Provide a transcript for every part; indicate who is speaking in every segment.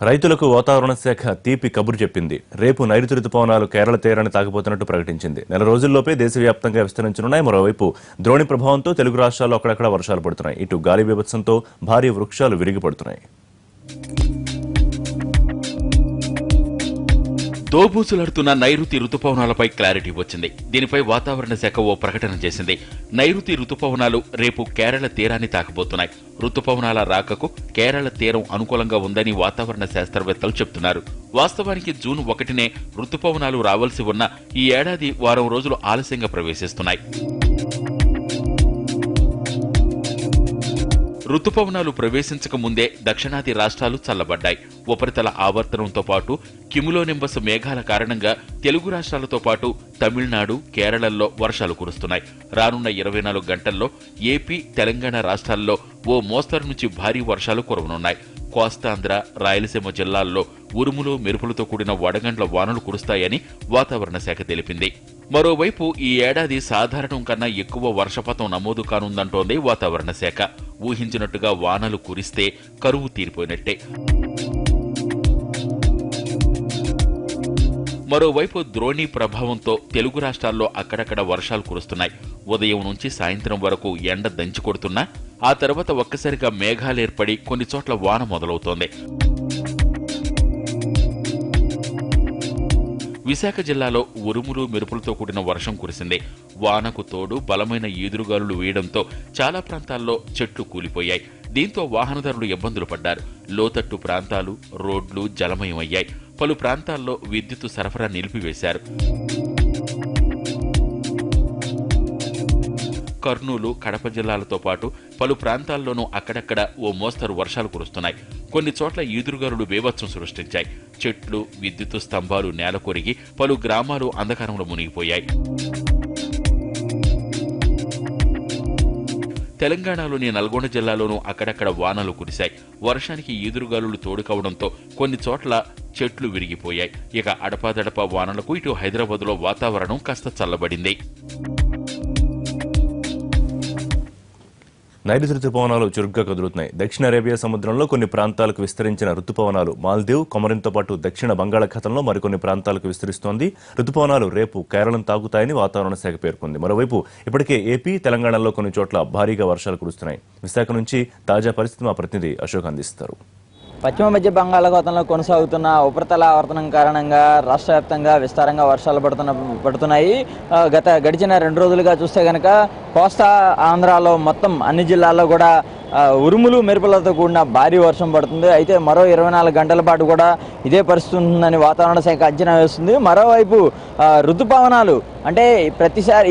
Speaker 1: రైతులకు వాతావరణ శాఖ తీపి కబురు చెప్పింది. రేపు నైరుతి రుతుపవనాలు కేరళ తీరాన్ని తాకబోతున్నట్టు ప్రకటించింది. నెల రోజుల్లోపే దేశవ్యాప్తంగా విస్తరించనున్నాయి. మరోవైపు ద్రోణి ప్రభావంతో తెలుగు రాష్ట్రాల్లో అక్కడక్కడ వర్షాలు పడుతున్నాయి. ఇటు గాలి బీభత్సంతో భారీ వృక్షాలు విరిగిపడుతున్నాయి.
Speaker 2: దోబూసులాడుతున్న నైరుతి రుతుపవనాలపై క్లారిటీ వచ్చింది. దీనిపై వాతావరణ శాఖ ఓ ప్రకటన చేసింది. నైరుతి రుతుపవనాలు రేపు కేరళ తీరాన్ని తాకబోతున్నాయి. రుతుపవనాల రాకకు కేరళ తీరం అనుకూలంగా ఉందని వాతావరణ శాస్త్రవేత్తలు చెబుతున్నారు. వాస్తవానికి జూన్ 1నే రుతుపవనాలు రావాల్సి ఉన్న ఈ ఏడాది వారం రోజులు ఆలస్యంగా ప్రవేశిస్తున్నాయి. రుతుపవనాలు ప్రవేశించక ముందే దక్షిణాది రాష్ట్రాలు చల్లబడ్డాయి. ఉపరితల ఆవర్తనంతో పాటు క్యుములోనింబస్ మేఘాల కారణంగా తెలుగు రాష్ట్రాలతో పాటు తమిళనాడు, కేరళల్లో వర్షాలు కురుస్తున్నాయి. రానున్న 24 గంటల్లో ఏపీ, తెలంగాణ రాష్ట్రాల్లో ఓ మోస్తరు నుంచి భారీ వర్షాలు కురవనున్నాయి. కోస్తాంధ్ర, రాయలసీమ జిల్లాల్లో ఉరుములు, మెరుపులతో కూడిన వడగండ్ల వానలు కురుస్తాయని వాతావరణ శాఖ తెలిపింది. మరోవైపు ఈ ఏడాది సాధారణం కన్నా ఎక్కువ వర్షపాతం నమోదు కానుందంటోంది వాతావరణ శాఖ. ఊహించినట్టుగా వానలు కురిస్తే కరువు తీరిపోయినట్టే. మరోవైపు ద్రోణి ప్రభావంతో తెలుగు రాష్ట్రాల్లో అక్కడక్కడ వర్షాలు కురుస్తున్నాయి. ఉదయం నుంచి సాయంత్రం వరకు ఎండ దంచి కొడుతున్నా ఆ తర్వాత ఒక్కసారిగా మేఘాలేర్పడి కొన్ని చోట్ల వాన మొదలవుతోంది. విశాఖ జిల్లాలో ఉరుములు, మెరుపులతో కూడిన వర్షం కురిసింది. వానకు తోడు బలమైన ఈదురుగాలులు వీయడంతో చాలా ప్రాంతాల్లో చెట్లు కూలిపోయాయి. దీంతో వాహనదారులు ఇబ్బందులు పడ్డారు. లోతట్టు ప్రాంతాలు, రోడ్లు జలమయమయ్యాయి. పలు ప్రాంతాల్లో విద్యుత్ సరఫరా నిలిపివేశారు. కర్నూలు, కడప జిల్లాలతో పాటు పలు ప్రాంతాల్లోనూ అక్కడక్కడ ఓ మోస్తరు వర్షాలు కురుస్తున్నాయి. కొన్ని చోట్ల ఈదురుగాలులు బీభత్సం సృష్టించాయి. చెట్లు, విద్యుత్ స్తంభాలు నేలకొరిగి పలు గ్రామాలు అంధకారంలో మునిగిపోయాయి. తెలంగాణలోని నల్గొండ జిల్లాలోనూ అక్కడక్కడ వానలు కురిశాయి. వర్షానికి ఈదురుగాలులు తోడు కావడంతో కొన్ని చోట్ల చెట్లు విరిగిపోయాయి. ఇక అడపాదడపా వానలకు ఇటు హైదరాబాద్లో వాతావరణం కాస్త చల్లబడింది.
Speaker 1: నైరుతి రుతుపవనాలు చురుగ్గా కదులుతున్నాయి. దక్షిణ అరేబియా సముద్రంలో కొన్ని ప్రాంతాలకు విస్తరించిన రుతుపవనాలు మాల్దీవ్, కొమరిన్తో పాటు దక్షిణ బంగాళాఖాతంలో మరికొన్ని ప్రాంతాలకు విస్తరిస్తోంది. రుతుపవనాలు రేపు కేరళను తాకుతాయని వాతావరణ శాఖ పేర్కొంది. మరోవైపు ఇప్పటికే ఏపీ, తెలంగాణలో కొన్ని చోట్ల భారీగా వర్షాలు కురుస్తున్నాయి. విశాఖ నుంచి తాజా పరిస్థితి మా ప్రతినిధి అశోక్ అందిస్తారు.
Speaker 3: పశ్చిమ మధ్య బంగాళాఖాతంలో కొనసాగుతున్న ఉపరితల ఆవర్తనం కారణంగా రాష్ట్ర వ్యాప్తంగా విస్తారంగా వర్షాలు పడుతున్నాయి. గడిచిన 2 రోజులుగా చూస్తే కనుక కోస్తా ఆంధ్రాలో మొత్తం అన్ని జిల్లాల్లో కూడా ఉరుములు, మెరుపులతో కూడిన భారీ వర్షం పడుతుంది. అయితే మరో 24 గంటల పాటు కూడా ఇదే పరిస్థితి ఉంటుందని వాతావరణ శాఖ అంచనా వేస్తుంది. మరోవైపు ఋతుపవనాలు అంటే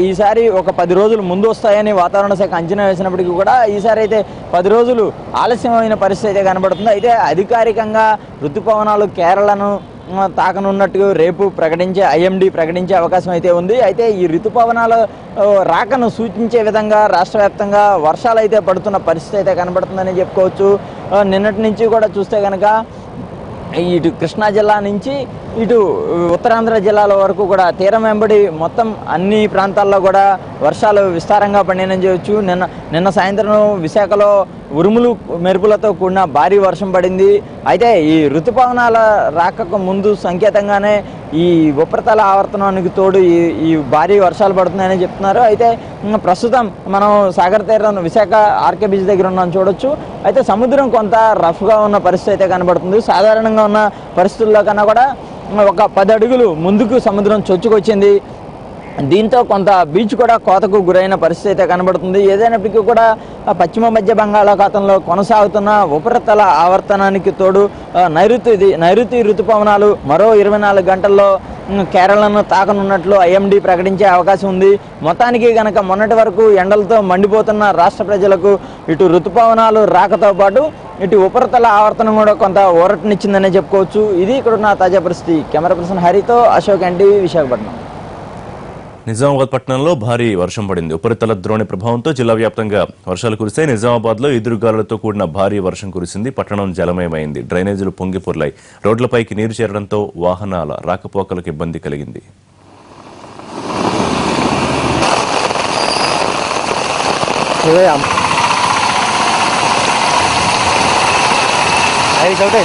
Speaker 3: ఈసారి ఒక 10 రోజులు ముందు వస్తాయని వాతావరణ శాఖ అంచనా వేసినప్పటికీ కూడా ఈసారి అయితే 10 రోజులు ఆలస్యమైన పరిస్థితి అయితే కనబడుతుంది. అయితే అధికారికంగా ఋతుపవనాలు కేరళను తాకనున్నట్టు రేపు ఐఎండీ ప్రకటించే అవకాశం అయితే ఉంది. అయితే ఈ ఋతుపవనాల రాకను సూచించే విధంగా రాష్ట్ర వ్యాప్తంగా వర్షాలు అయితే పడుతున్న పరిస్థితి అయితే కనబడుతుందని చెప్పుకోవచ్చు. నిన్నటి నుంచి కూడా చూస్తే కనుక ఇటు కృష్ణా జిల్లా నుంచి ఇటు ఉత్తరాంధ్ర జిల్లాల వరకు కూడా తీరం వెంబడి మొత్తం అన్ని ప్రాంతాల్లో కూడా వర్షాలు విస్తారంగా పడినాయని చెప్పవచ్చు. నిన్న సాయంత్రం విశాఖలో ఉరుములు, మెరుపులతో కూడిన భారీ వర్షం పడింది. అయితే ఈ ఋతుపవనాల రాకకు ముందు సంకేతంగానే ఈ ఉపరితల ఆవర్తనానికి తోడు ఈ భారీ వర్షాలు పడుతున్నాయని చెప్తున్నారు. అయితే ప్రస్తుతం మనం సాగర్ తీరం విశాఖ ఆర్కే బీచ్ దగ్గర ఉన్నాం చూడొచ్చు. అయితే సముద్రం కొంత రఫ్గా ఉన్న పరిస్థితి అయితే కనబడుతుంది. సాధారణంగా ఉన్న పరిస్థితుల్లో కన్నా కూడా ఒక 10 అడుగులు ముందుకు సముద్రం చొచ్చుకొచ్చింది. దీంతో కొంత బీచ్ కూడా కోతకు గురైన పరిస్థితి అయితే కనబడుతుంది. ఏదైనప్పటికీ కూడా పశ్చిమ మధ్య బంగాళాఖాతంలో కొనసాగుతున్న ఉపరితల ఆవర్తనానికి తోడు నైరుతి ఋతుపవనాలు మరో 24 గంటల్లో కేరళను తాకనున్నట్లు ఐఎండీ ప్రకటించే అవకాశం ఉంది. మొత్తానికి గనక మొన్నటి వరకు ఎండలతో మండిపోతున్న రాష్ట్ర ప్రజలకు ఇటు ఋతుపవనాలు రాకతో పాటు ఇటు ఉపరితల ఆవర్తనం కూడా కొంత ఊరటనిచ్చిందనే చెప్పుకోవచ్చు. ఇది ఇక్కడున్న తాజా పరిస్థితి. కెమెరా పర్సన్ హరితో అశోక్ ఎన్టీవీ, విశాఖపట్నం.
Speaker 1: నిజామాబాద్ పట్టణంలో భారీ వర్షం పడింది. ఉపరితల ద్రోణి ప్రభావంతో జిల్లా వ్యాప్తంగా వర్షాలు కురిశాయి. నిజామాబాద్లో ఎదురుగాలులతో కూడిన భారీ వర్షం కురిసింది. పట్టణం జలమయమైంది. డ్రైనేజీలు పొంగిపొర్లాయి. రోడ్లపైకి నీరు చేరడంతో వాహనాల రాకపోకలకు ఇబ్బంది కలిగింది.
Speaker 3: చౌట